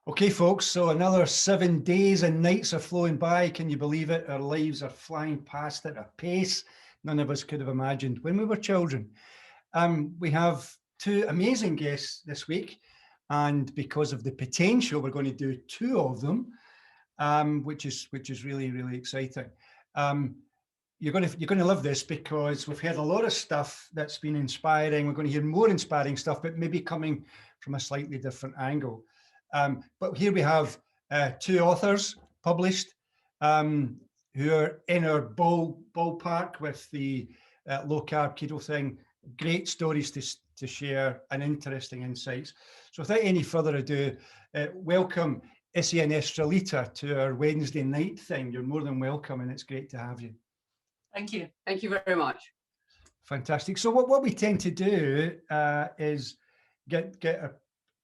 Okay, folks, so another 7 days and nights are flowing by. Can you believe it? Our lives are flying past at a pace none of us could have imagined when we were children. We have two amazing guests this week, and because of the potential, we're going to do two of them, which is really, really exciting. You're going to love this because we've heard a lot of stuff that's been inspiring. We're going to hear more inspiring stuff, but maybe coming from a slightly different angle. But here we have two authors published who are in our ballpark with the low carb keto thing. Great stories to share and interesting insights. So without any further ado, welcome Issy and Estralita to our Wednesday night thing. You're more than welcome, and it's great to have you. Thank you. Thank you very much. Fantastic. So what we tend to do is get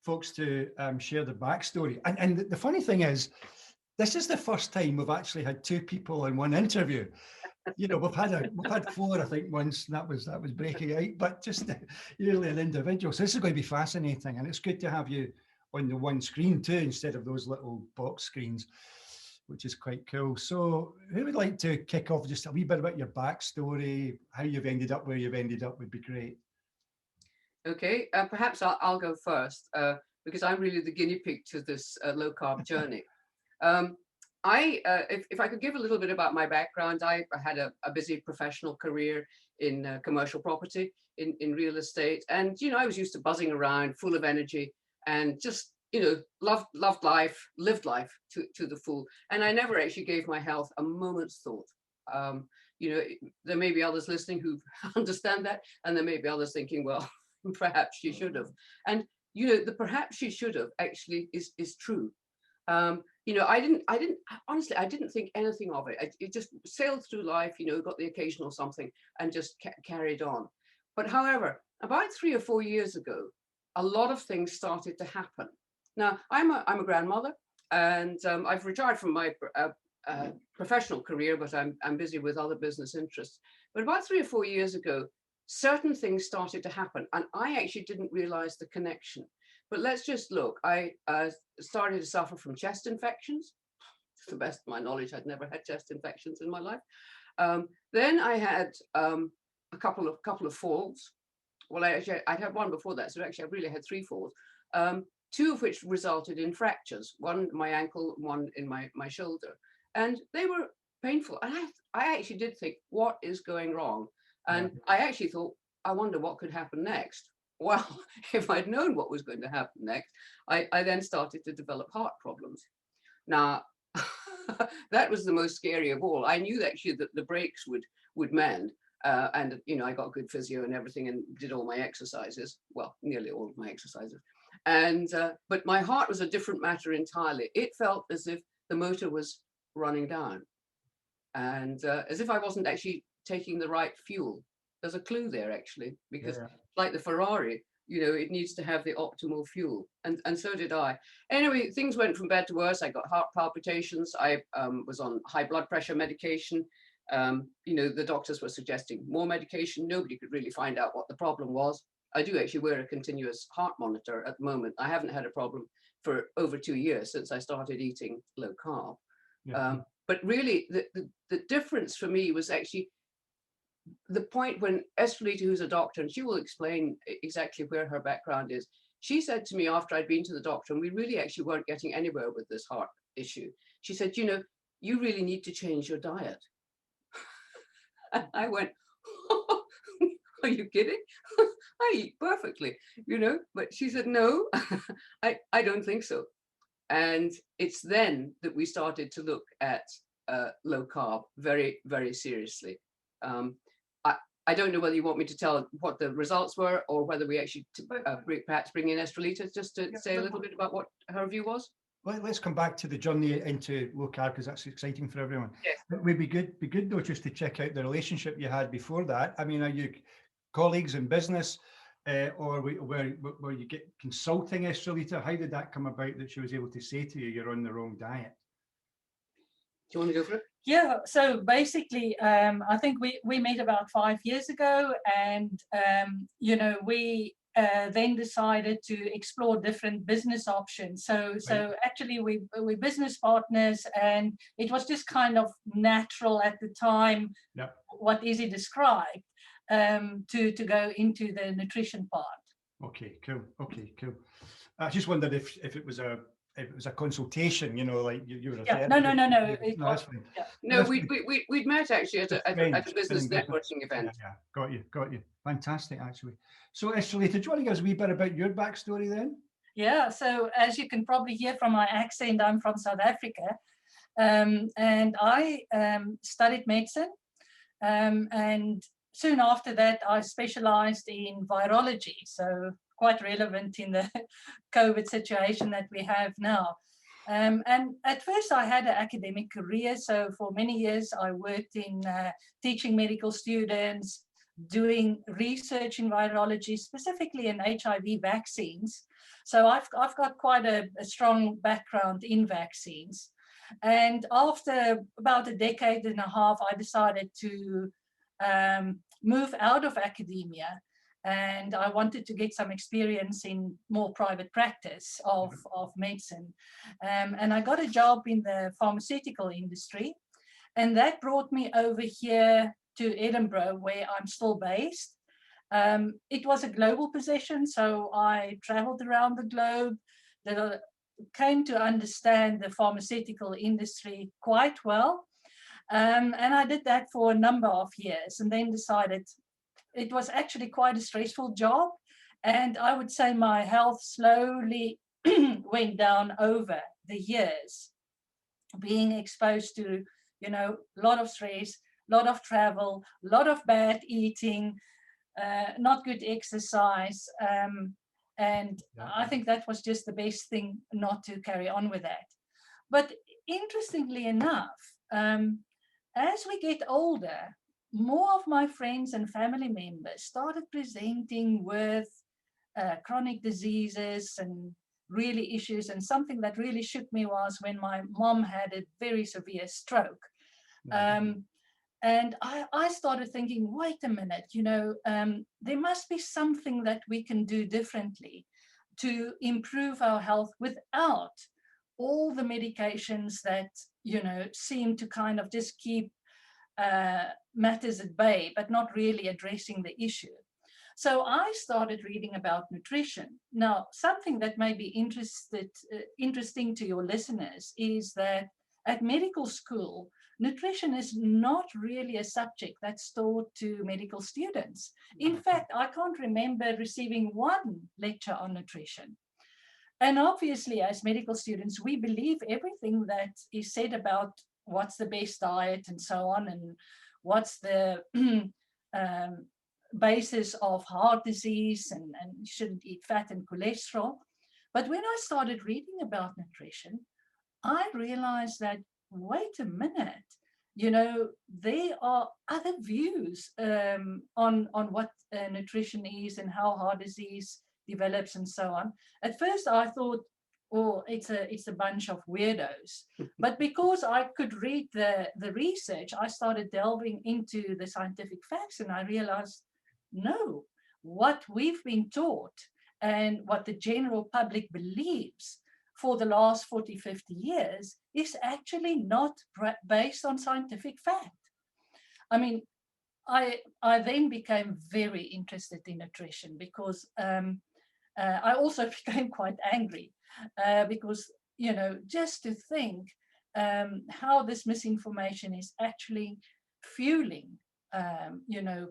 folks to share their backstory. And the funny thing is, this is the first time we've actually had two people in one interview. You know, we've had four, I think, once, and that was breaking out, but just usually an individual. So this is going to be fascinating, and it's good to have you on the one screen too, instead of those little box screens, which is quite cool. So who would like to kick off just a wee bit about your backstory, how you've ended up where you've ended up would be great. Okay, perhaps I'll go first because I'm really the guinea pig to this low carb journey. If I could give a little bit about my background, I had a busy professional career in commercial property, in real estate. And, you know, I was used to buzzing around, full of energy, and just, you know, loved life, lived life to the full. And I never actually gave my health a moment's thought. You know, there may be others listening who understand that, and there may be others thinking, well, perhaps she should have. And, you know, the perhaps she should have actually is true. You know, I didn't think anything of it. It just sailed through life, you know, got the occasional something and just carried on. But however, about 3 or 4 years ago, a lot of things started to happen. Now, I'm a grandmother, and I've retired from my professional career, but I'm busy with other business interests. But about 3 or 4 years ago, certain things started to happen, and I actually didn't realize the connection. But let's just look. I started to suffer from chest infections. To the best of my knowledge, I'd never had chest infections in my life. Then I had a couple of falls. Well, I'd had one before that, so actually I really had 3 falls. 2 of which resulted in fractures. One in my ankle, one in my shoulder, and they were painful. And I actually did think, what is going wrong? And I actually thought, I wonder what could happen next. Well, if I'd known what was going to happen next, I then started to develop heart problems. Now, that was the most scary of all. I knew actually that the brakes would mend, and you know, I got good physio and everything, and did all my exercises. Well, nearly all of my exercises. And but my heart was a different matter entirely. It felt as if the motor was running down, and as if I wasn't actually taking the right fuel. There's a clue there actually, because like the Ferrari, you know, it needs to have the optimal fuel, and so did I. Anyway, things went from bad to worse. I got heart palpitations. I was on high blood pressure medication. You know, the doctors were suggesting more medication. Nobody could really find out what the problem was. I do actually wear a continuous heart monitor at the moment. I haven't had a problem for over 2 years since I started eating low carb. But really, the difference for me was actually the point when Estralita, who's a doctor, and she will explain exactly where her background is, she said to me after I'd been to the doctor, and we really actually weren't getting anywhere with this heart issue, she said, you know, you really need to change your diet. And I went, oh, are you kidding? I eat perfectly, you know. But she said, no, I don't think so. And it's then that we started to look at low carb very, very seriously. I don't know whether you want me to tell what the results were, or whether we actually perhaps bring in Estralita just to say a little bit about what her view was. Well, let's come back to the journey into low carb, because that's exciting for everyone. Yes. It would be good though, just to check out the relationship you had before that. I mean, are you colleagues in business, or where you get consulting Estralita? How did that come about that she was able to say to you, you're on the wrong diet? Do you want to go for it? Yeah, so basically, I think we met about 5 years ago, and you know, we then decided to explore different business options. So actually we're business partners, and it was just kind of natural at the time, what Issy described, to go into the nutrition part. Okay, cool. Okay, cool. I just wondered if it was a consultation, like you were. Yeah, no. No, we'd met actually at a business networking event. Yeah, got you. Fantastic, actually. So, Estralita, do you want to give us a wee bit about your backstory then? Yeah, so as you can probably hear from my accent, I'm from South Africa, and I studied medicine, and soon after that, I specialized in virology, so quite relevant in the COVID situation that we have now. And at first, I had an academic career. So for many years, I worked in teaching medical students, doing research in virology, specifically in HIV vaccines. So I've got quite a strong background in vaccines. And after about a decade and a half, I decided to move out of academia, and I wanted to get some experience in more private practice of medicine. And I got a job in the pharmaceutical industry, and that brought me over here to Edinburgh, where I'm still based. It was a global position, so I traveled around the globe, came to understand the pharmaceutical industry quite well. And I did that for a number of years, and then decided it was actually quite a stressful job. And I would say my health slowly went down over the years, being exposed to, a lot of stress, a lot of travel, a lot of bad eating, not good exercise. And I think that was just the best thing not to carry on with that. But interestingly enough, as we get older, more of my friends and family members started presenting with chronic diseases and really issues. And something that really shook me was when my mom had a very severe stroke. And I started thinking, wait a minute, there must be something that we can do differently to improve our health without all the medications that, seem to kind of just keep matters at bay, but not really addressing the issue. So I started reading about nutrition. Now, something that may be interesting to your listeners is that at medical school, nutrition is not really a subject that's taught to medical students. In fact, I can't remember receiving one lecture on nutrition. And obviously, as medical students, we believe everything that is said about what's the best diet and so on, and what's the basis of heart disease, and you shouldn't eat fat and cholesterol. But when I started reading about nutrition, I realized that, wait a minute, there are other views on what nutrition is and how heart disease develops and so on. At first, I thought, oh, it's a bunch of weirdos. But because I could read the research, I started delving into the scientific facts, and I realized, no, what we've been taught and what the general public believes for the last 40, 50 years is actually not based on scientific fact. I mean, I then became very interested in nutrition because I also became quite angry because, just to think how this misinformation is actually fueling,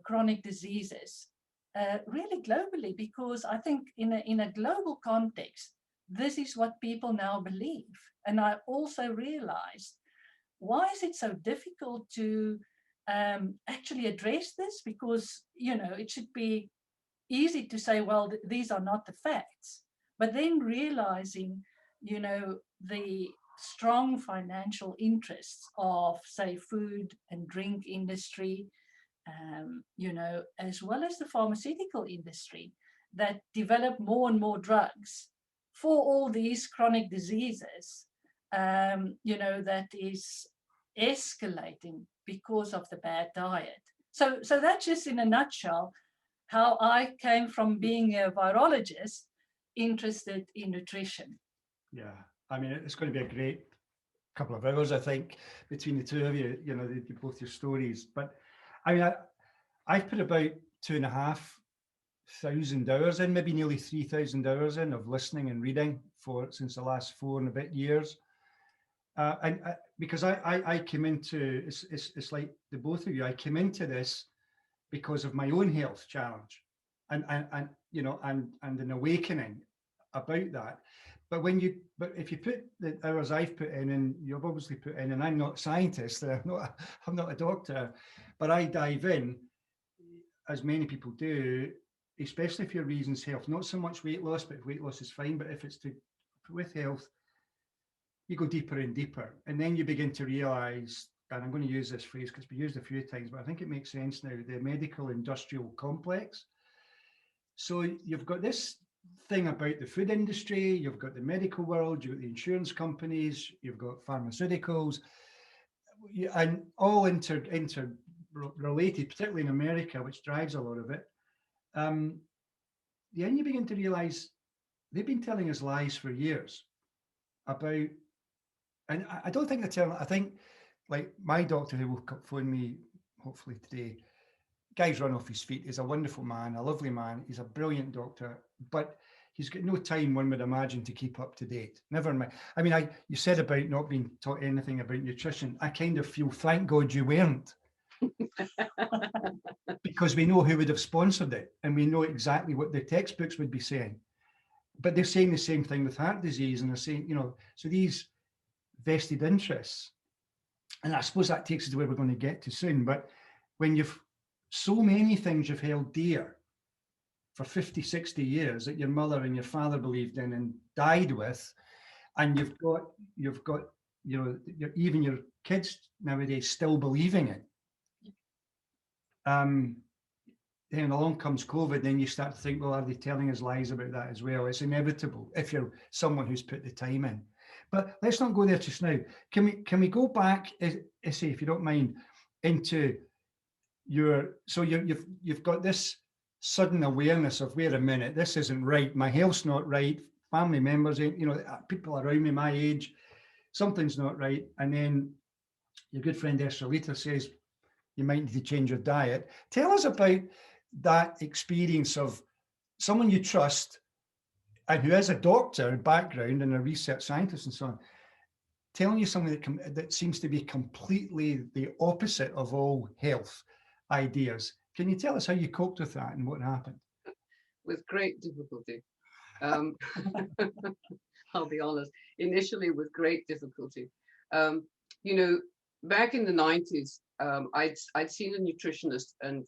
chronic diseases really globally, because I think in a global context, this is what people now believe. And I also realized, why is it so difficult to actually address this? Because, it should be easy to say, well, these are not the facts. But then realizing, the strong financial interests of, say, food and drink industry, as well as the pharmaceutical industry that develop more and more drugs for all these chronic diseases, that is escalating because of the bad diet. So that's just in a nutshell how I came from being a virologist interested in nutrition. Yeah, I mean, it's going to be a great couple of hours, I think, between the two of you, you know, both your stories. But I mean, I've put about 2,500 hours in, maybe nearly 3,000 hours in of listening and reading since the last 4 and a bit years. Because I came into, it's like the both of you, I came into this because of my own health challenge and you know, and an awakening about that. But if you put the hours I've put in, and you've obviously put in, and I'm not a scientist, I'm not a doctor, but I dive in, as many people do, especially if your reason's health, not so much weight loss, but weight loss is fine, but if it's with health, you go deeper and deeper. And then you begin to realize, and I'm going to use this phrase because we used it a few times, but I think it makes sense now, the medical industrial complex. So you've got this thing about the food industry, you've got the medical world, you've got the insurance companies, you've got pharmaceuticals, and all interrelated, particularly in America, which drives a lot of it. Then you begin to realize they've been telling us lies for years about, and I don't think they're telling, I think, like my doctor who will phone me hopefully today, guy's run off his feet. He's a wonderful man, a lovely man. He's a brilliant doctor, but he's got no time, one would imagine, to keep up to date. Never mind. I mean, you said about not being taught anything about nutrition. I kind of feel, thank God you weren't. Because we know who would have sponsored it and we know exactly what the textbooks would be saying. But they're saying the same thing with heart disease, and they're saying, you know, so these vested interests, and I suppose that takes us to where we're going to get to soon, but when you've so many things you've held dear for 50, 60 years that your mother and your father believed in and died with, and you've got, you know, even your kids nowadays still believing it. Then along comes COVID, then you start to think, well, are they telling us lies about that as well? It's inevitable if you're someone who's put the time in. But let's not go there just now. Can we go back, Issy, if you don't mind, into you've got this sudden awareness of, wait a minute, this isn't right. My health's not right. Family members, you know, people around me my age, something's not right. And then your good friend Estralita says you might need to change your diet. Tell us about that experience of someone you trust and who is a doctor background and a research scientist and so on, telling you something that seems to be completely the opposite of all health ideas. Can you tell us how you coped with that and what happened? With great difficulty. I'll be honest, initially with great difficulty. You know, back in the 90s, I'd seen a nutritionist, and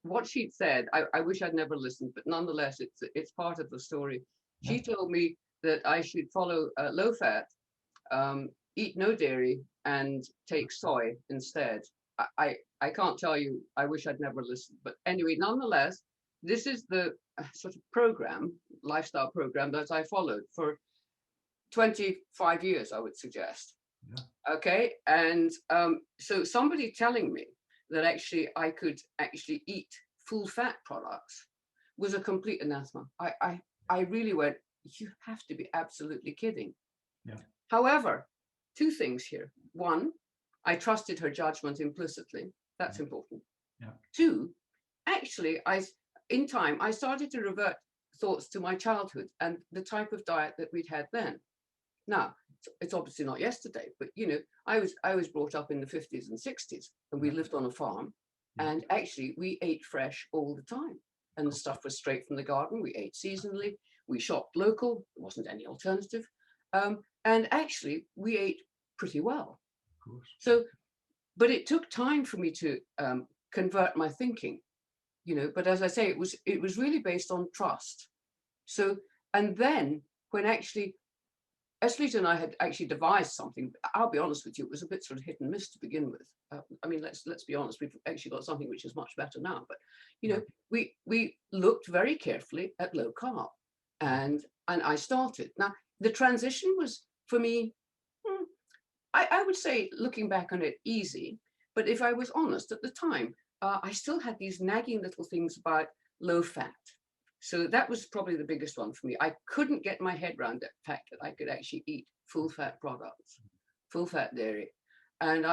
what she'd said, I wish I'd never listened, but nonetheless, it's part of the story. She told me that I should follow low fat, eat no dairy, and take soy instead. I can't tell you, I wish I'd never listened. But anyway, nonetheless, this is the sort of program, lifestyle program that I followed for 25 years, I would suggest. Yeah. Okay. And so somebody telling me that actually I could actually eat full fat products was a complete anathema. I really went, you have to be absolutely kidding. Yeah. However, two things here. One, I trusted her judgment implicitly. That's important. Yeah. Two, actually, in time, I started to revert thoughts to my childhood and the type of diet that we'd had then. Now, it's obviously not yesterday, but you know, I was brought up in the 50s and 60s, and we lived on a farm, and actually we ate fresh all the time, and the stuff was straight from the garden. We ate seasonally, we shopped local, there wasn't any alternative, and actually we ate pretty well. Of course. So, but it took time for me to convert my thinking, you know. But as I say, it was really based on trust. So, and then when actually Estralita and I had actually devised something, I'll be honest with you, it was a bit sort of hit and miss to begin with. I mean, let's be honest, we've actually got something which is much better now. But you know, we looked very carefully at low carb, and I started. Now the transition was for me, I would say, looking back on it, easy. But if I was honest, at the time, I still had these nagging little things about low fat. So that was probably the biggest one for me. I couldn't get my head around the fact that I could actually eat full fat products, full fat dairy. And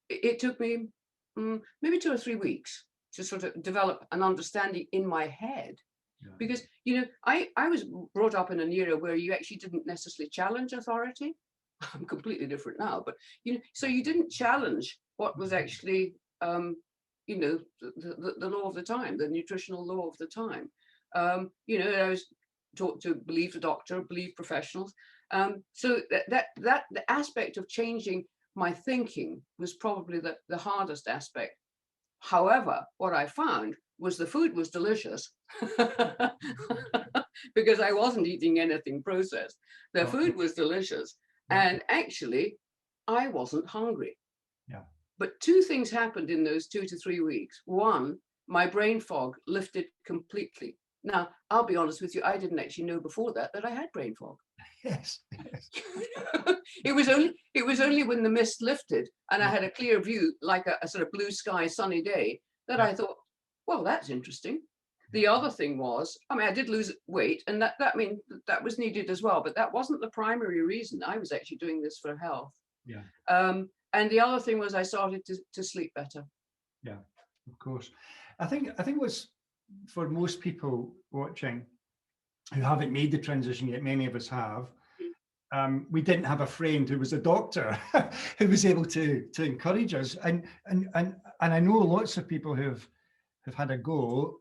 it took me maybe 2 or 3 weeks to sort of develop an understanding in my head. Yeah. Because, you know, I was brought up in an era where you actually didn't necessarily challenge authority. I'm completely different now, but, you know, so you didn't challenge what was actually, you know, the law of the time, the nutritional law of the time. You know, I was taught to believe the doctor, believe professionals. So that the aspect of changing my thinking was probably the hardest aspect. However, what I found was the food was delicious because I wasn't eating anything processed. The food was delicious. And actually, I wasn't hungry. Yeah. But 2 things happened in those 2 to 3 weeks. One, my brain fog lifted completely. Now, I'll be honest with you, I didn't actually know before that I had brain fog. Yes. It was only when the mist lifted and I had a clear view, like a sort of blue sky, sunny day, that I thought, well, that's interesting. The other thing was, I mean, I did lose weight, and that was needed as well, but that wasn't the primary reason. I was actually doing this for health. Yeah. And the other thing was I started to sleep better. Yeah, of course. I think what's for most people watching who haven't made the transition yet, many of us have, we didn't have a friend who was a doctor who was able to encourage us. And I know lots of people who've had a go,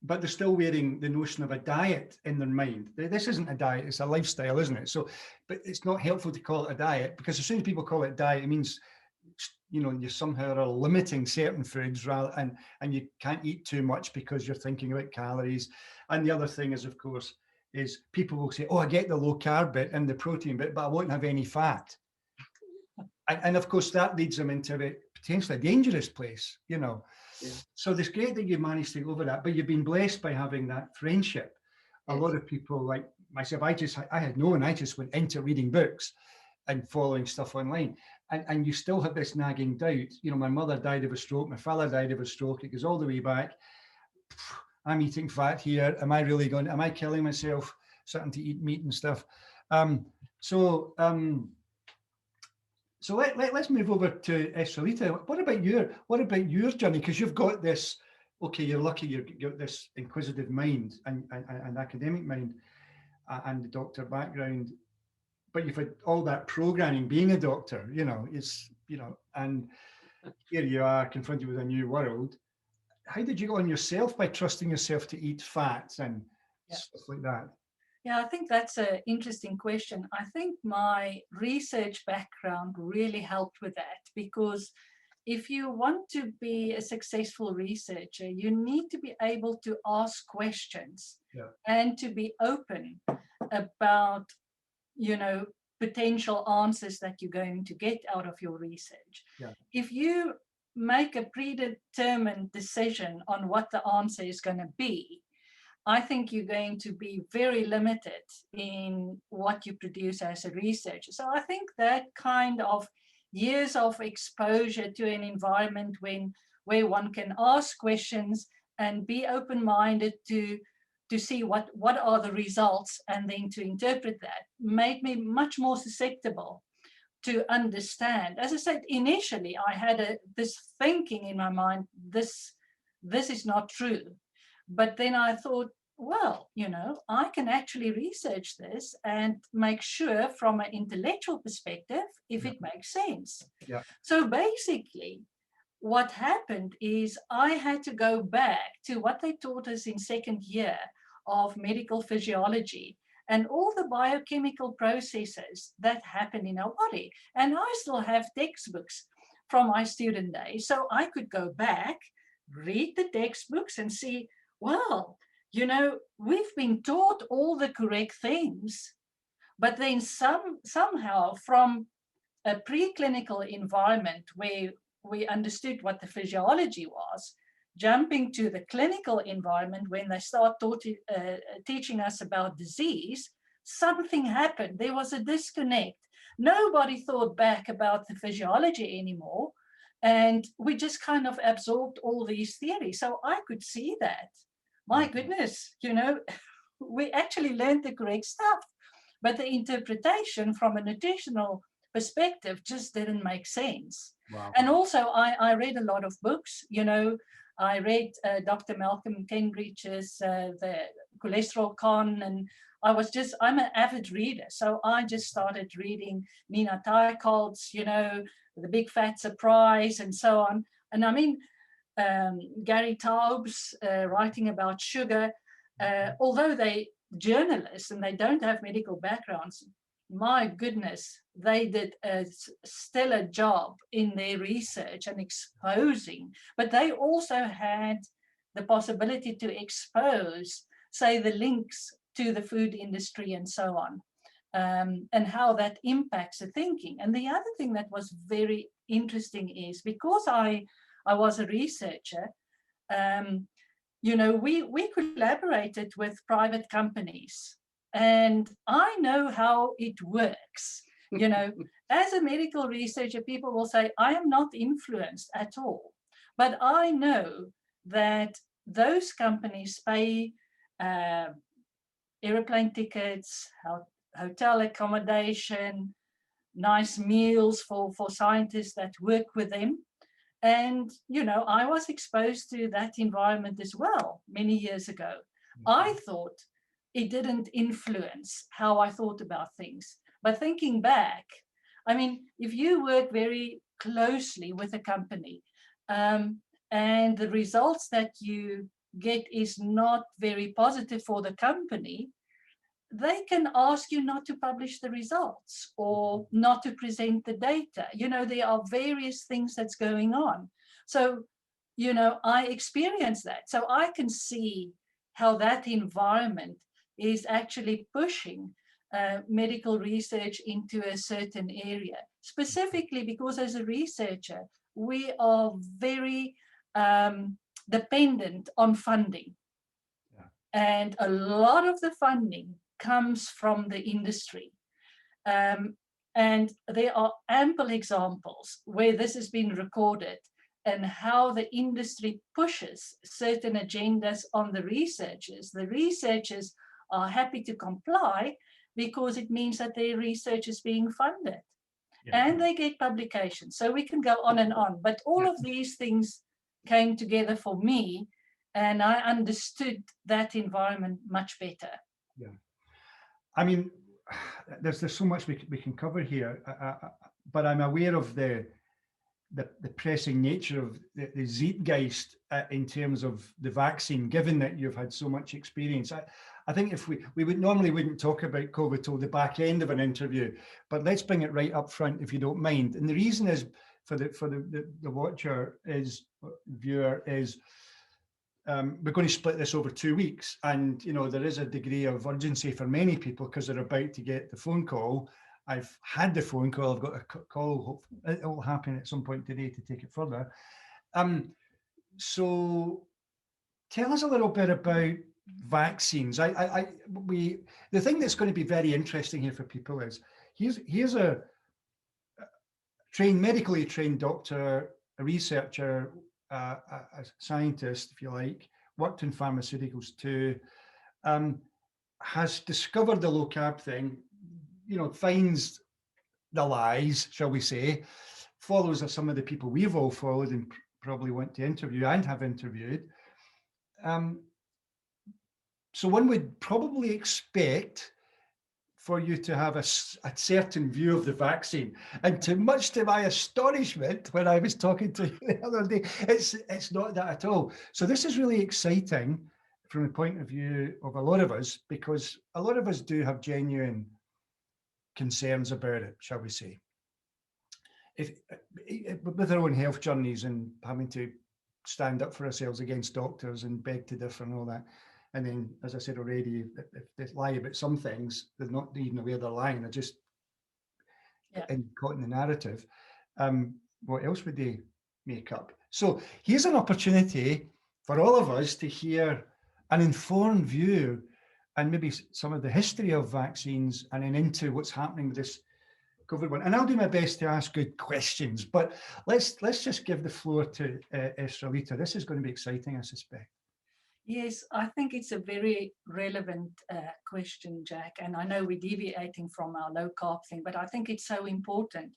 but they're still wearing the notion of a diet in their mind. This isn't a diet, it's a lifestyle, isn't it? So, but it's not helpful to call it a diet, because as soon as people call it diet, it means, you know, you somehow are limiting certain foods, rather, and you can't eat too much because you're thinking about calories. And the other thing is, of course, is people will say, oh, I get the low carb bit and the protein bit, but I won't have any fat. And of course, that leads them into a potentially dangerous place, you know. Yeah. So it's great that you managed to go over that, but you've been blessed by having that friendship. A lot of people like myself, I had no one, I just went into reading books and following stuff online. And you still have this nagging doubt. You know, my mother died of a stroke, my father died of a stroke, it goes all the way back. I'm eating fat here. Am I killing myself starting to eat meat and stuff? So let's move over to Estralita. What about your journey? Because you've got this, okay, you're lucky you've got this inquisitive mind and academic mind and the doctor background, but you've had all that programming being a doctor, you know, it's, you know, and here you are confronted with a new world. How did you go on yourself by trusting yourself to eat fats and stuff like that? Yeah, I think that's an interesting question. I think my research background really helped with that, because if you want to be a successful researcher, you need to be able to ask questions and to be open about, you know, potential answers that you're going to get out of your research. Yeah. If you make a predetermined decision on what the answer is going to be, I think you're going to be very limited in what you produce as a researcher. So I think that kind of years of exposure to an environment where one can ask questions and be open-minded to see what are the results and then to interpret that made me much more susceptible to understand. As I said, initially I had this thinking in my mind, this is not true. But then I thought, well, you know, I can actually research this and make sure from an intellectual perspective if it makes sense. Yeah. So basically, what happened is I had to go back to what they taught us in second year of medical physiology and all the biochemical processes that happen in our body. And I still have textbooks from my student days. So I could go back, read the textbooks and see, well, you know, we've been taught all the correct things, but then somehow from a preclinical environment where we understood what the physiology was, jumping to the clinical environment when they start teaching us about disease, something happened. There was a disconnect. Nobody thought back about the physiology anymore. And we just kind of absorbed all these theories. So I could see that my goodness, you know, we actually learned the correct stuff, but the interpretation from a nutritional perspective just didn't make sense. Wow. And also, I read a lot of books. You know, I read Dr. Malcolm Cambridge's The Cholesterol Con, and I'm an avid reader. So I just started reading Nina Teicholz, you know, The Big Fat Surprise, and so on. And I mean, Gary Taubes writing about sugar, although they journalists and they don't have medical backgrounds, my goodness, they did a stellar job in their research and exposing, but they also had the possibility to expose, say, the links to the food industry and so on, and how that impacts the thinking. And the other thing that was very interesting is, because I was a researcher, you know, we collaborated with private companies, and I know how it works. You know, as a medical researcher, people will say, I am not influenced at all. But I know that those companies pay airplane tickets, hotel accommodation, nice meals for scientists that work with them. And, you know, I was exposed to that environment as well many years ago. I thought it didn't influence how I thought about things. But thinking back, I mean, if you work very closely with a company and the results that you get is not very positive for the company, they can ask you not to publish the results or not to present the data. You know, there are various things that's going on. So, you know, I experienced that. So I can see how that environment is actually pushing medical research into a certain area, specifically because as a researcher, we are very dependent on funding. Yeah. And a lot of the funding comes from the industry. And there are ample examples where this has been recorded and how the industry pushes certain agendas on the researchers. The researchers are happy to comply because it means that their research is being funded. Yeah. And they get publications. So we can go on and on. But all of these things came together for me, and I understood that environment much better. Yeah. I mean, there's so much we can cover here, but I'm aware of the pressing nature of the zeitgeist in terms of the vaccine, given that you've had so much experience. I think if we wouldn't talk about COVID till the back end of an interview, but let's bring it right up front if you don't mind. And the reason is for the watcher viewer is we're going to split this over 2 weeks, and you know there is a degree of urgency for many people because they're about to get the phone call. I've had the phone call. I've got a call. It will happen at some point today to take it further. So tell us a little bit about vaccines. The thing that's going to be very interesting here for people is here's a medically trained doctor, a researcher, a scientist, if you like, worked in pharmaceuticals too, has discovered the low carb thing, you know, finds the lies, shall we say, follows some of the people we've all followed and probably want to interview and have interviewed. So one would probably expect for you to have a certain view of the vaccine. And much to my astonishment, when I was talking to you the other day, it's not that at all. So this is really exciting from the point of view of a lot of us, because a lot of us do have genuine concerns about it, shall we say. With our own health journeys and having to stand up for ourselves against doctors and beg to differ and all that. And then, as I said already, if they lie about some things, they're not even aware they're lying. They're just caught in the narrative. What else would they make up? So here's an opportunity for all of us to hear an informed view and maybe some of the history of vaccines, and then into what's happening with this COVID one. And I'll do my best to ask good questions, but let's just give the floor to Estralita. This is going to be exciting, I suspect. Yes, I think it's a very relevant question, Jack. And I know we're deviating from our low carb thing, but I think it's so important.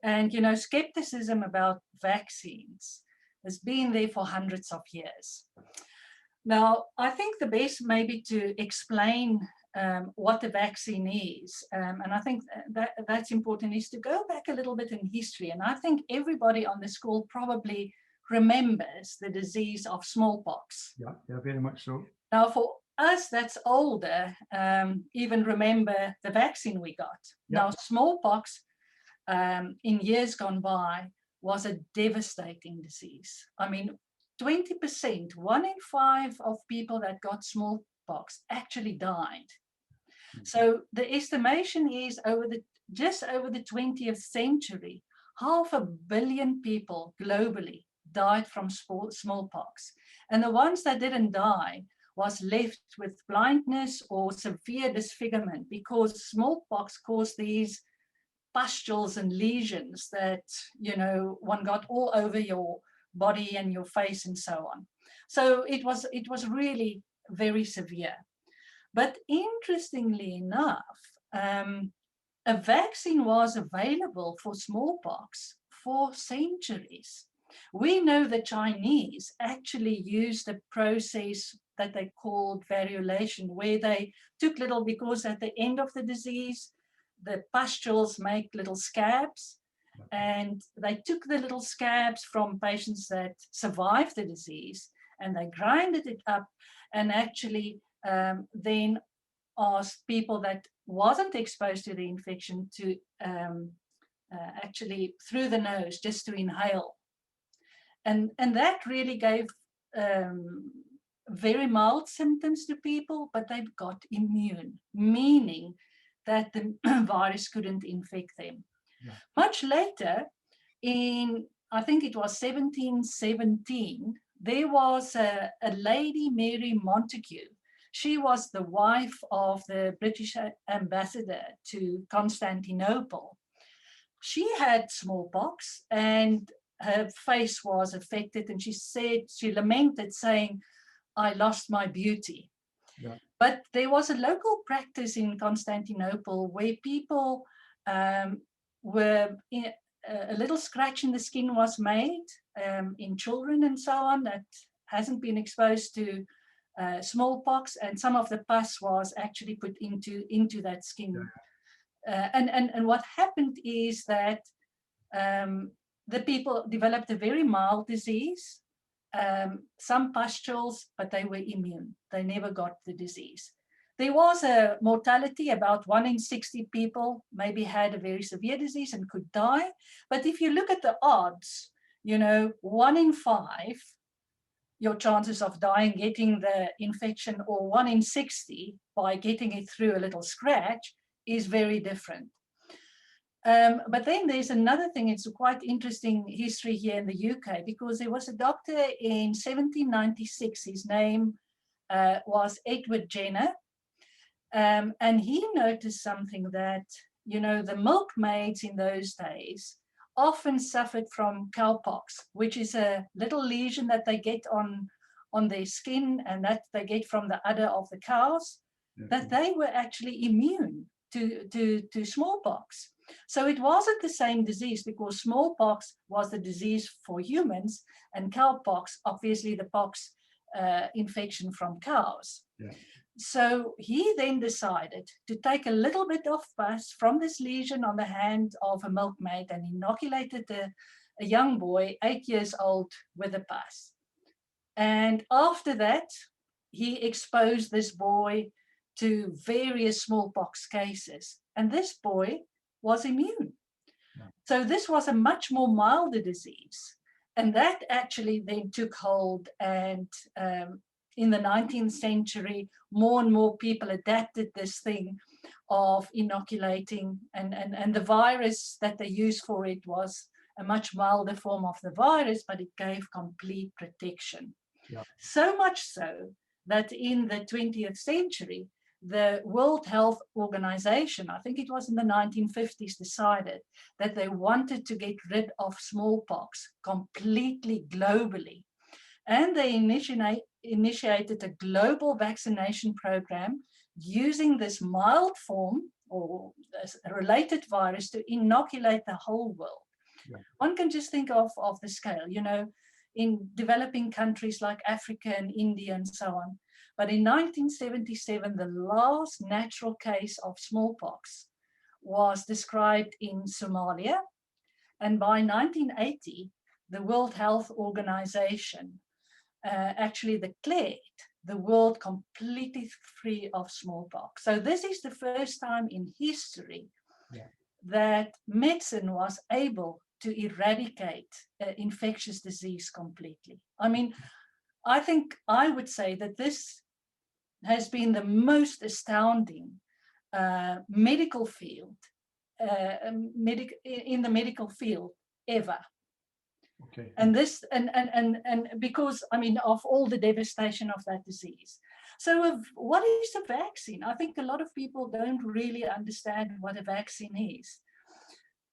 And, you know, skepticism about vaccines has been there for hundreds of years. Now, I think the best maybe to explain what the vaccine is, and I think that's important, is to go back a little bit in history. And I think everybody on this call probably remembers the disease of smallpox. Yeah, very much so. Now, for us that's older, even remember the vaccine we got. Yep. Now, smallpox in years gone by was a devastating disease. I mean, 20%, 1 in 5 of people that got smallpox actually died. So the estimation is just over the 20th century, 500 million people globally died from smallpox. And the ones that didn't die was left with blindness or severe disfigurement, because smallpox caused these pustules and lesions that, you know, one got all over your body and your face and so on. So it was really very severe. But interestingly enough, a vaccine was available for smallpox for centuries. We know the Chinese actually used a process that they called variolation, where they took little, because at the end of the disease, the pustules make little scabs, and they took the little scabs from patients that survived the disease, and they grinded it up, and actually then asked people that wasn't exposed to the infection to actually through the nose, just to inhale. And that really gave very mild symptoms to people, but they got immune, meaning that the virus couldn't infect them. Yeah. Much later, in, I think it was 1717, there was a lady, Mary Montagu. She was the wife of the British ambassador to Constantinople. She had smallpox and her face was affected, and she said, she lamented, saying, "I lost my beauty." Yeah. But there was a local practice in Constantinople where people were a little scratch in the skin was made in children and so on that hasn't been exposed to smallpox, and some of the pus was actually put into that skin. Yeah. And what happened is that the people developed a very mild disease, some pustules, but they were immune. They never got the disease. There was a mortality, about 1 in 60 people maybe had a very severe disease and could die. But if you look at the odds, you know, 1 in 5, your chances of dying getting the infection, or 1 in 60 by getting it through a little scratch, is very different. But then there's another thing. It's a quite interesting history here in the UK, because there was a doctor in 1796. His name was Edward Jenner. And he noticed something that, you know, the milkmaids in those days often suffered from cowpox, which is a little lesion that they get on their skin, and that they get from the udder of the cows, that they were actually immune to smallpox. So it wasn't the same disease, because smallpox was the disease for humans, and cowpox, obviously the pox infection from cows. Yeah. So he then decided to take a little bit of pus from this lesion on the hand of a milkmaid and inoculated a young boy, 8 years old, with the pus. And after that, he exposed this boy to various smallpox cases. And this boy was immune. Yeah. So this was a much more milder disease. And that actually then took hold, and in the 19th century, more and more people adapted this thing of inoculating, and the virus that they used for it was a much milder form of the virus, but it gave complete protection. Yeah. So much so that in the 20th century, the World Health Organization, I think it was in the 1950s, decided that they wanted to get rid of smallpox completely globally. And they initiated a global vaccination program using this mild form or a related virus to inoculate the whole world. Yeah. One can just think of the scale, you know, in developing countries like Africa and India and so on. But in 1977, the last natural case of smallpox was described in Somalia. And by 1980, the World Health Organization actually declared the world completely free of smallpox. So this is the first time in history that medicine was able to eradicate infectious disease completely. I mean, I think I would say that this has been the most astounding medical field, in the medical field ever. Okay. And this, and because, I mean, of all the devastation of that disease. So what is a vaccine? I think a lot of people don't really understand what a vaccine is.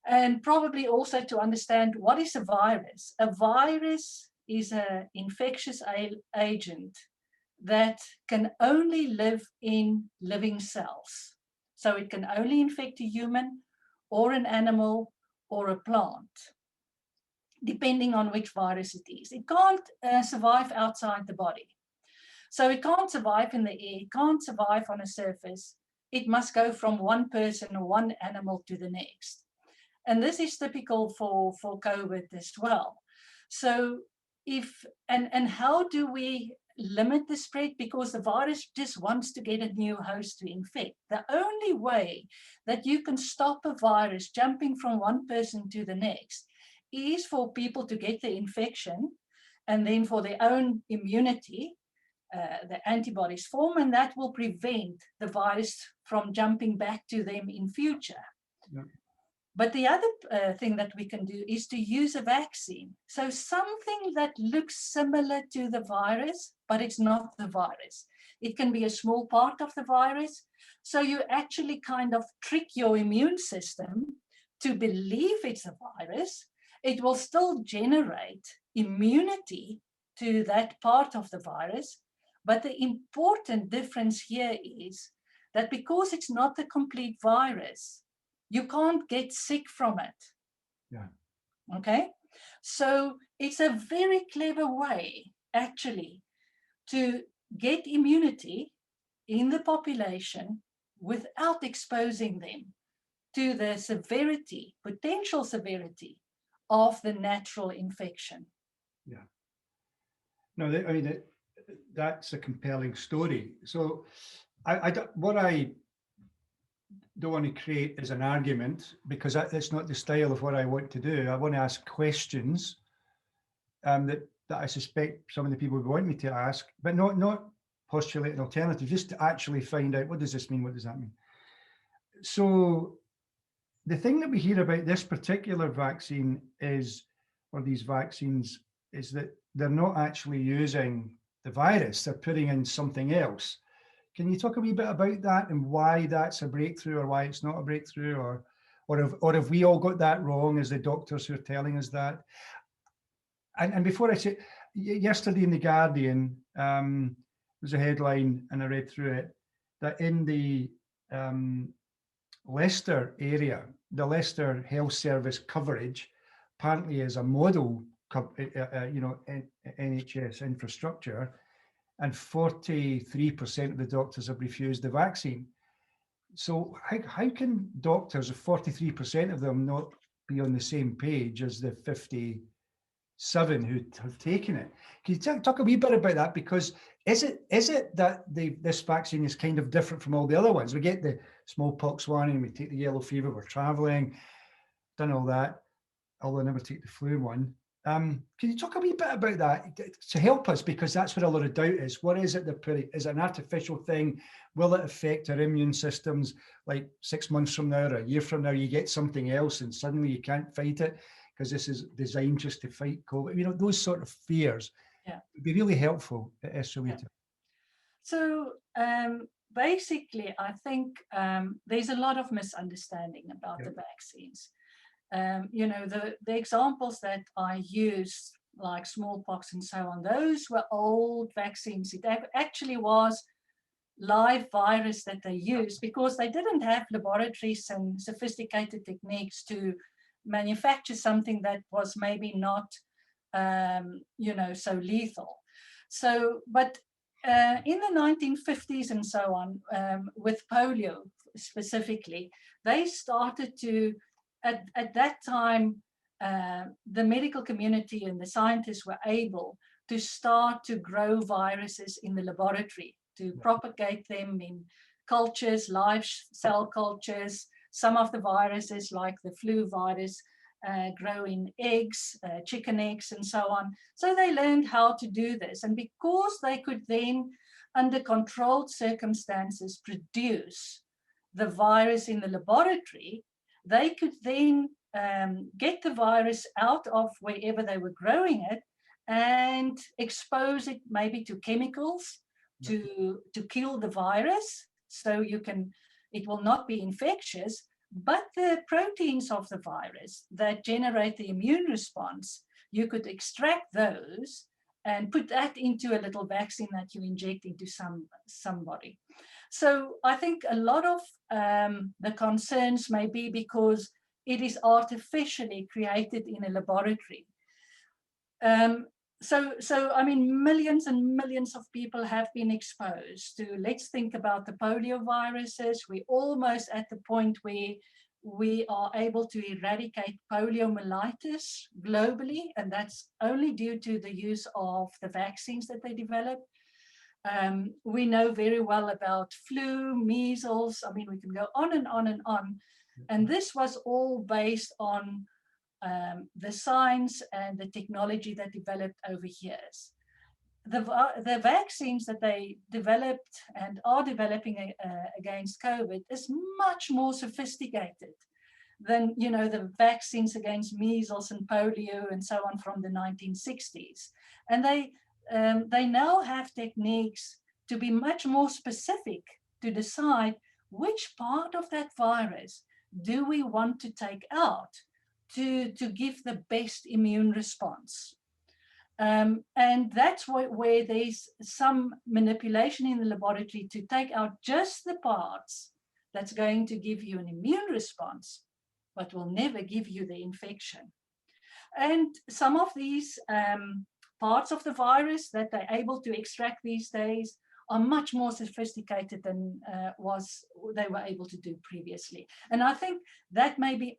And probably also to understand what is a virus. A virus is an infectious agent that can only live in living cells. So it can only infect a human or an animal or a plant, depending on which virus it is. It can't survive outside the body. So it can't survive in the air, it can't survive on a surface. It must go from one person or one animal to the next. And this is typical for COVID as well. So and how do we limit the spread? Because the virus just wants to get a new host to infect. The only way that you can stop a virus jumping from one person to the next is for people to get the infection and then for their own immunity, the antibodies form, and that will prevent the virus from jumping back to them in future. Yeah. But the other thing that we can do is to use a vaccine. So something that looks similar to the virus, but it's not the virus. It can be a small part of the virus. So you actually kind of trick your immune system to believe it's a virus. It will still generate immunity to that part of the virus. But the important difference here is that because it's not a complete virus, you can't get sick from it. Yeah. Okay? So it's a very clever way, actually, to get immunity in the population without exposing them to the severity, potential severity of the natural infection. Yeah. No, I mean, that's a compelling story. So what I don't want to create is an argument, because that's not the style of what I want to do. I want to ask questions that I suspect some of the people would want me to ask, but not postulate an alternative, just to actually find out, what does this mean? What does that mean? So the thing that we hear about this particular vaccine is, or these vaccines, is that they're not actually using the virus, they're putting in something else. Can you talk a wee bit about that and why that's a breakthrough or why it's not a breakthrough, or have we all got that wrong as the doctors who are telling us that? And before I say, yesterday in The Guardian, was a headline, and I read through it, that in the Leicester area, the Leicester Health Service coverage apparently is a model, NHS infrastructure, and 43% of the doctors have refused the vaccine. So how can doctors, 43% of them, not be on the same page as the 57 who have taken it? Can you talk a wee bit about that? Because is it that this vaccine is kind of different from all the other ones? We get the smallpox one and we take the yellow fever, we're traveling, done all that, although I never take the flu one. Can you talk a wee bit about that to help us? Because that's where a lot of doubt is. What is it they're putting? Is it an artificial thing? Will it affect our immune systems? Like 6 months from now or a year from now, you get something else and suddenly you can't fight it because this is designed just to fight COVID. You know, those sort of fears. Yeah, would be really helpful at Estralita. Yeah. So basically, I think there's a lot of misunderstanding about the vaccines. The examples that I use like smallpox and so on, those were old vaccines. It actually was live virus that they used because they didn't have laboratories and sophisticated techniques to manufacture something that was maybe not, you know, so lethal. So, but in the 1950s and so on, with polio specifically, they started to, at that time, the medical community and the scientists were able to start to grow viruses in the laboratory, to propagate them in cultures, live cell cultures. Some of the viruses, like the flu virus, grow in eggs, chicken eggs, and so on. So they learned how to do this. And because they could then, under controlled circumstances, produce the virus in the laboratory, they could then get the virus out of wherever they were growing it and expose it maybe to chemicals to kill the virus, so it will not be infectious. But the proteins of the virus that generate the immune response, you could extract those and put that into a little vaccine that you inject into somebody. So I think a lot of the concerns may be because it is artificially created in a laboratory. So I mean, millions and millions of people have been exposed to, let's think about the polio viruses. We're almost at the point where we are able to eradicate poliomyelitis globally, and that's only due to the use of the vaccines that they developed. We know very well about flu, measles. I mean, we can go on and on and on. And this was all based on the science and the technology that developed over years. The vaccines that they developed and are developing against COVID is much more sophisticated than, you know, the vaccines against measles and polio and so on from the 1960s. And they now have techniques to be much more specific, to decide which part of that virus do we want to take out to give the best immune response. And that's where there's some manipulation in the laboratory to take out just the parts that's going to give you an immune response, but will never give you the infection. And some of these parts of the virus that they're able to extract these days are much more sophisticated than they were able to do previously. And I think that may be,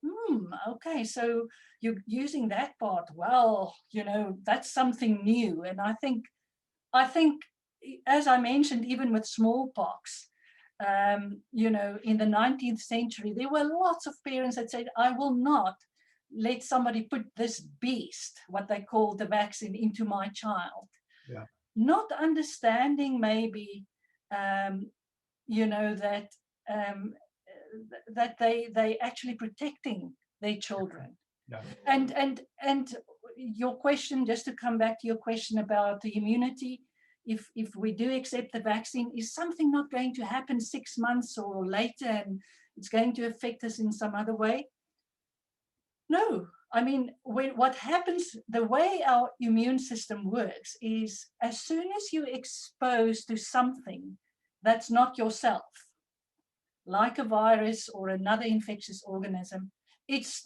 okay, so you're using that part, well, you know, that's something new. And I think, as I mentioned, even with smallpox, you know, in the 19th century, there were lots of parents that said, I will not let somebody put this beast, what they call the vaccine, into my child. Yeah. Not understanding maybe, you know, that that they actually protecting their children. Yeah. And your question, just to come back to your question about the immunity, if we do accept the vaccine, is something not going to happen 6 months or later and it's going to affect us in some other way? No. I mean, what happens, the way our immune system works is as soon as you're exposed to something that's not yourself, like a virus or another infectious organism, it's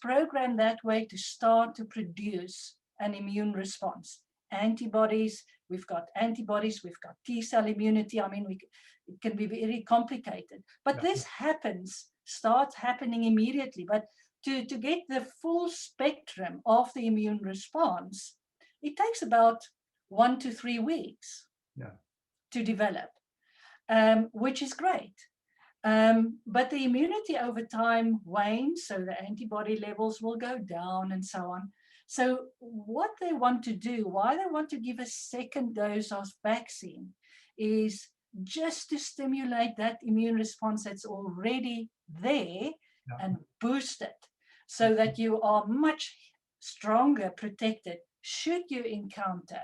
programmed that way to start to produce an immune response. Antibodies, we've got antibodies, we've got T-cell immunity. I mean, it can be very complicated, but this starts happening immediately. But to get the full spectrum of the immune response, it takes about 1 to 3 weeks to develop, which is great. But the immunity over time wanes, so the antibody levels will go down and so on. So what they want to do, why they want to give a second dose of vaccine, is just to stimulate that immune response that's already there and boost it, so that you are much stronger protected should you encounter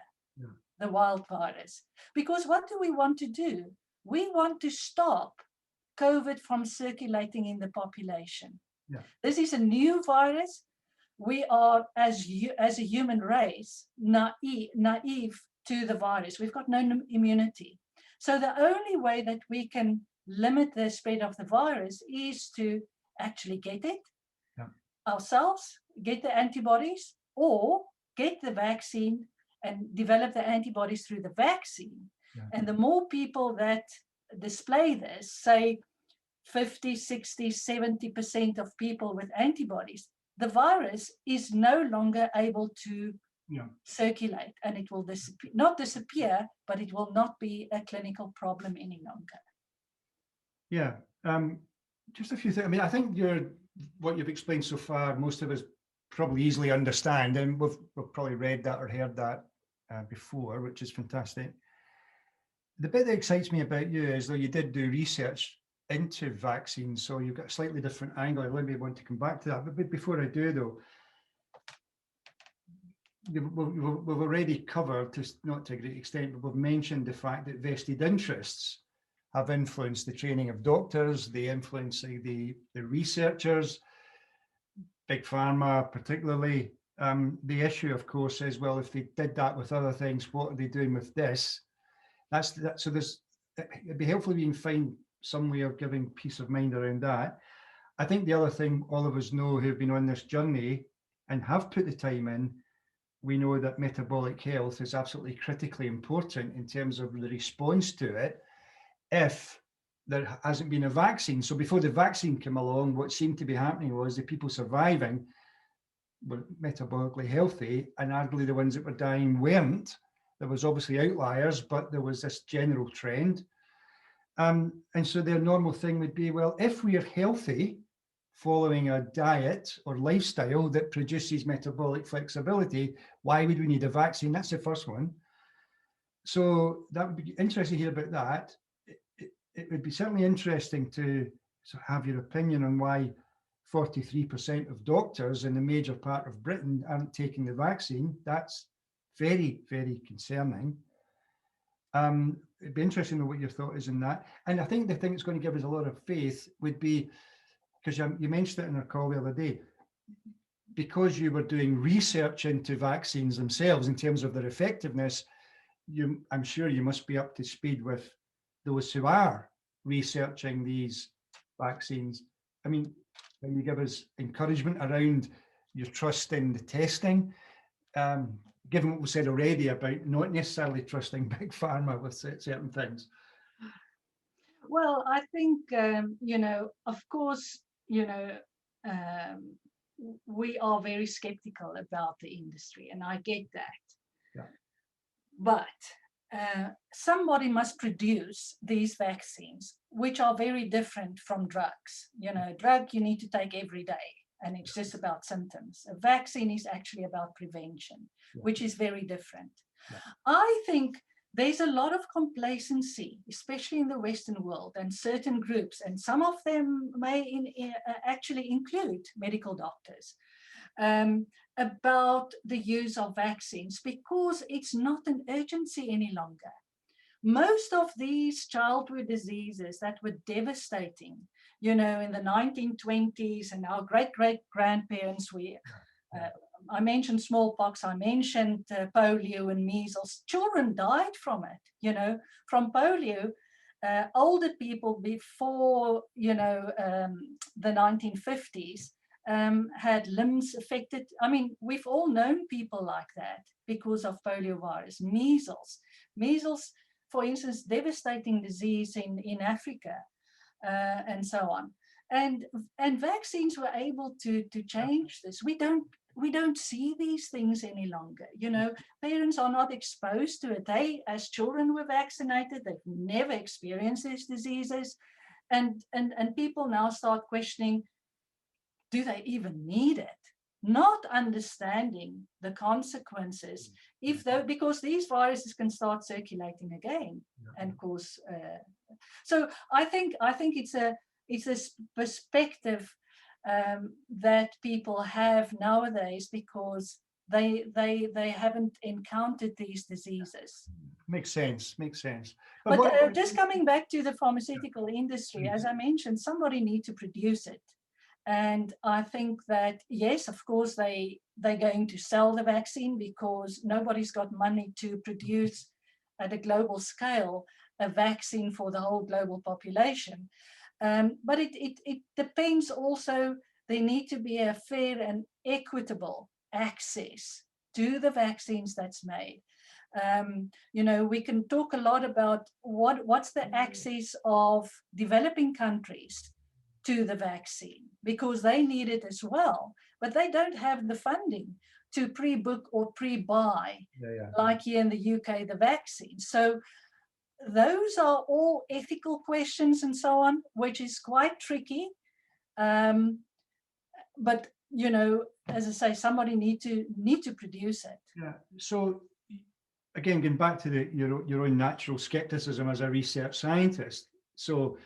the wild virus. Because what do we want to do? We want to stop COVID from circulating in the population. This is a new virus. we are, as a human race, naive to the virus. We've got no immunity. So the only way that we can limit the spread of the virus is to actually get it ourselves, get the antibodies, or get the vaccine and develop the antibodies through the vaccine. And the more people that display this, say 50, 60, 70% of people with antibodies, the virus is no longer able to circulate, and it will not disappear, but it will not be a clinical problem any longer. Just a few things. I mean, I think what you've explained so far, most of us probably easily understand, and we've probably read that or heard that before, which is fantastic. The bit that excites me about you is, though, you did do research into vaccines, so you've got a slightly different angle. I maybe want to come back to that, but before I do, though, we've already covered, not to a great extent, but we've mentioned the fact that vested interests have influenced the training of doctors, they influence the researchers, big pharma particularly. The issue, of course, is, well, if they did that with other things, what are they doing with this? So it'd be helpful if you can find some way of giving peace of mind around that. I think the other thing all of us know who've been on this journey and have put the time in, we know that metabolic health is absolutely critically important in terms of the response to it if there hasn't been a vaccine. So before the vaccine came along, what seemed to be happening was the people surviving were metabolically healthy, and arguably the ones that were dying weren't. There was obviously outliers, but there was this general trend. And so their normal thing would be, well, if we are healthy, following a diet or lifestyle that produces metabolic flexibility, why would we need a vaccine? That's the first one. So that would be interesting to hear about that. It would be certainly interesting to have your opinion on why 43% of doctors in the major part of Britain aren't taking the vaccine. That's very, very concerning. It'd be interesting to know what your thought is on that. And I think the thing that's going to give us a lot of faith would be, because you mentioned it in our call the other day, because you were doing research into vaccines themselves in terms of their effectiveness, I'm sure you must be up to speed with those who are researching these vaccines. I mean, can you give us encouragement around your trust in the testing, given what we said already about not necessarily trusting big pharma with certain things? Well, I think, of course, we are very skeptical about the industry, and I get that. Yeah. But somebody must produce these vaccines, which are very different from drugs. Drug you need to take every day, and it's just about symptoms. A vaccine is actually about prevention, which is very different. Yeah. I think there's a lot of complacency, especially in the Western world, and certain groups, and some of them may actually include medical doctors, about the use of vaccines, because it's not an urgency any longer. Most of these childhood diseases that were devastating, in the 1920s, and our great-great-grandparents, I mentioned smallpox, I mentioned polio and measles. Children died from it, from polio. Older people before, the 1950s had limbs affected. I mean, we've all known people like that because of polio virus. Measles, for instance, devastating disease in Africa, and so on. And vaccines were able to change this. We don't see these things any longer. Parents are not exposed to it. They, as children, were vaccinated. They've never experienced these diseases. And people now start questioning, do they even need it? Not understanding the consequences, because these viruses can start circulating again and cause. So I think it's a perspective that people have nowadays, because they haven't encountered these diseases. Makes sense. But just coming back to the pharmaceutical industry, as I mentioned, somebody needs to produce it. And I think that, yes, of course, they're going to sell the vaccine because nobody's got money to produce at a global scale a vaccine for the whole global population. But it depends also, there need to be a fair and equitable access to the vaccines that's made. You know, we can talk a lot about what's the access of developing countries to the vaccine, because they need it as well, but they don't have the funding to pre-book or pre-buy, like here in the UK, the vaccine. So those are all ethical questions and so on, which is quite tricky. But, you know, as I say, somebody need to produce it. Yeah. So again, going back to your own natural skepticism as a research scientist. So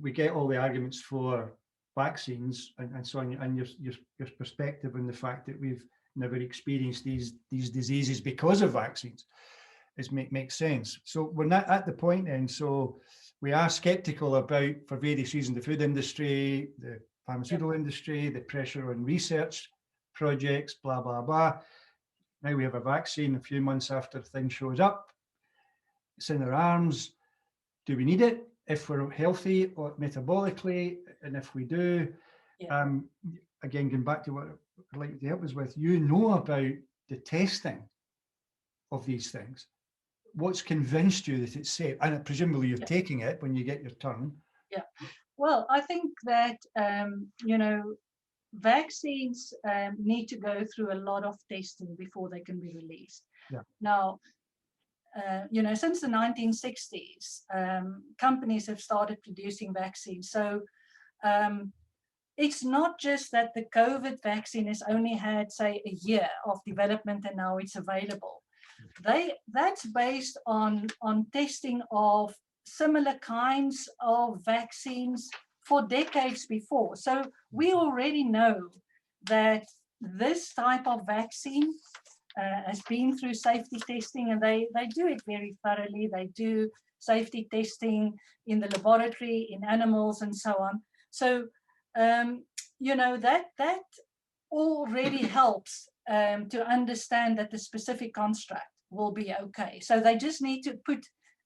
we get all the arguments for vaccines and so on, and your perspective on the fact that we've never experienced these diseases because of vaccines makes sense. So we're not at the point then. So we are skeptical about, for various reasons, the food industry, the pharmaceutical industry, the pressure on research projects, blah, blah, blah. Now we have a vaccine a few months after the thing shows up. It's in our arms. Do we need it if we're healthy or metabolically? And if we do, again, going back to what I'd like to help us with, you know about the testing of these things. What's convinced you that it's safe? And presumably you're taking it when you get your turn. Yeah. Well, I think that, you know, vaccines need to go through a lot of testing before they can be released. Yeah. Now, you know, since the 1960s, companies have started producing vaccines. So it's not just that the COVID vaccine has only had, say, a year of development and now it's available. That's based on testing of similar kinds of vaccines for decades before. So we already know that this type of vaccine has been through safety testing, and they do it very thoroughly. They do safety testing in the laboratory, in animals, and so on. So, you know, that already helps to understand that the specific construct will be okay. So they just need to put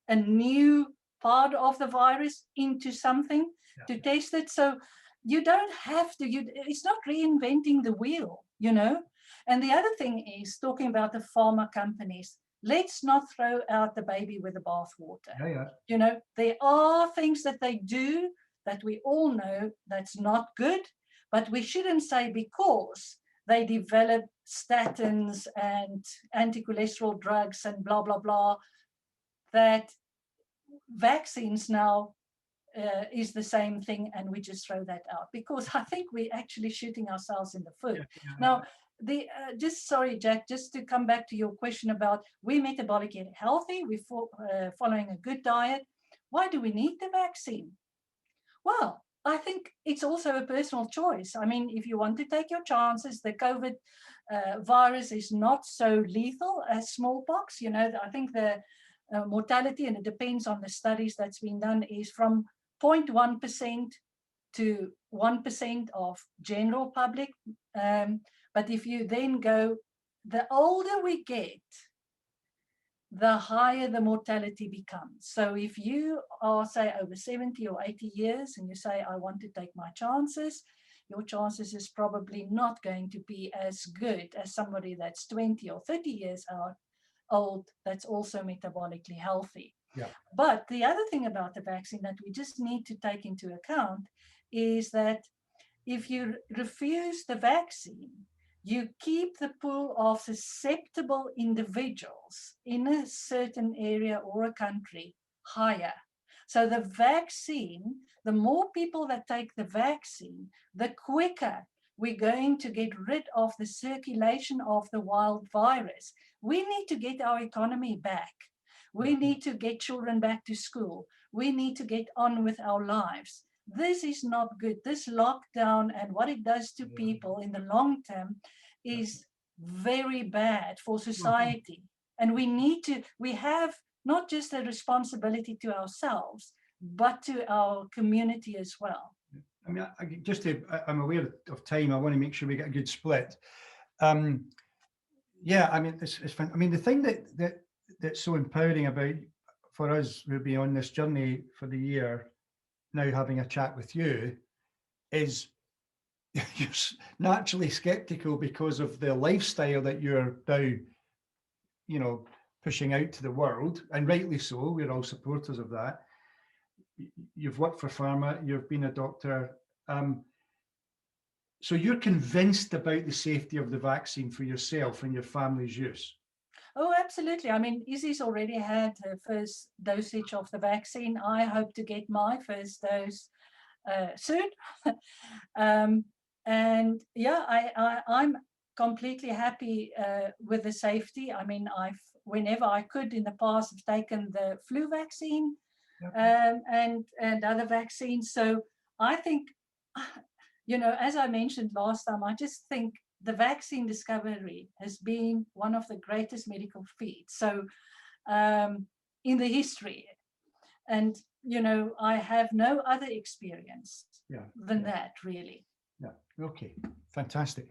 a new part of the virus into something to test it. So you don't have to, it's not reinventing the wheel, you know. And the other thing is, talking about the pharma companies, let's not throw out the baby with the bathwater. You know, there are things that they do that we all know that's not good, but we shouldn't say because they develop statins and anti-cholesterol drugs and blah, blah, blah, that vaccines now is the same thing, and we just throw that out, because I think we're actually shooting ourselves in the foot. Now, just sorry, Jack, just to come back to your question about we're metabolically healthy, we're following a good diet. Why do we need the vaccine? Well, I think it's also a personal choice. I mean, if you want to take your chances, the COVID virus is not so lethal as smallpox. You know, I think the mortality, and it depends on the studies that's been done, is from 0.1% to 1% of general public. But if you then go, the older we get, the higher the mortality becomes. So if you are, say, over 70 or 80 years and you say, I want to take my chances, your chances is probably not going to be as good as somebody that's 20 or 30 years old that's also metabolically healthy. But the other thing about the vaccine that we just need to take into account is that if you refuse the vaccine, you keep the pool of susceptible individuals in a certain area or a country higher. So the vaccine, the more people that take the vaccine, the quicker we're going to get rid of the circulation of the wild virus. We need to get our economy back. We need to get children back to school. We need to get on with our lives. This is not good. This lockdown and what it does to people in the long term is very bad for society. And we have not just a responsibility to ourselves, but to our community as well. I mean, I'm aware of time. I want to make sure we get a good split. Yeah, I mean, it's fun. I mean, the thing that's so empowering about for us who'll be on this journey for the year now, having a chat with you, is you're naturally skeptical because of the lifestyle that you're now, pushing out to the world, and rightly so. We're all supporters of that. You've worked for pharma, you've been a doctor. So you're convinced about the safety of the vaccine for yourself and your family's use? Oh, absolutely. I mean, Issy's already had her first dosage of the vaccine. I hope to get my first dose soon. And yeah, I'm completely happy with the safety. I mean, whenever I could in the past, have taken the flu vaccine. Yep. And other vaccines. So I think, as I mentioned last time, I just think the vaccine discovery has been one of the greatest medical feats. So in the history, and I have no other experience than that, really. Yeah. Okay. Fantastic.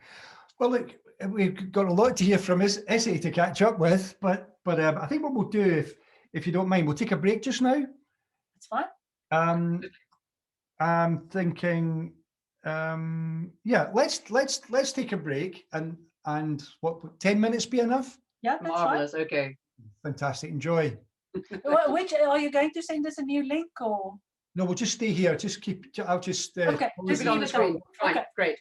Well, look, we've got a lot to hear from Issy to catch up with, but I think what we'll do, if you don't mind, we'll take a break just now. That's fine. I'm thinking, let's take a break, and what, 10 minutes be enough? Yeah, that's marvelous. fine. Okay. Fantastic. Enjoy. Which are you going to send us a new link or? No, we'll just stay here. I'll just okay. Just leave it on the screen. Fine. Okay. Great.